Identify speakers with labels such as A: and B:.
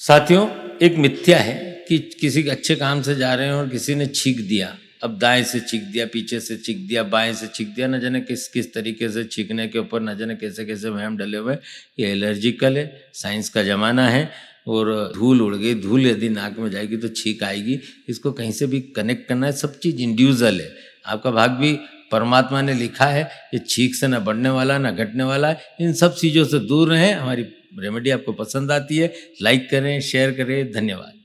A: साथियों, एक मिथ्या है कि किसी अच्छे काम से जा रहे हैं और किसी ने छींक दिया, अब दाएं से छींक दिया, पीछे से छींक दिया, बाएं से छींक दिया, न जाने किस किस तरीके से छींकने के ऊपर न जाने कैसे कैसे वहम डले हुए। ये एलर्जिकल है, साइंस का ज़माना है। और धूल उड़ गई, धूल यदि नाक में जाएगी तो छींक आएगी। इसको कहीं से भी कनेक्ट करना है, सब चीज़ इंडिविजुअल है। आपका भाग भी परमात्मा ने लिखा है, ये छींक से न बढ़ने वाला न घटने वाला है। इन सब चीज़ों से दूर रहें। हमारी रेमेडी आपको पसंद आती है, लाइक करें, शेयर करें। धन्यवाद।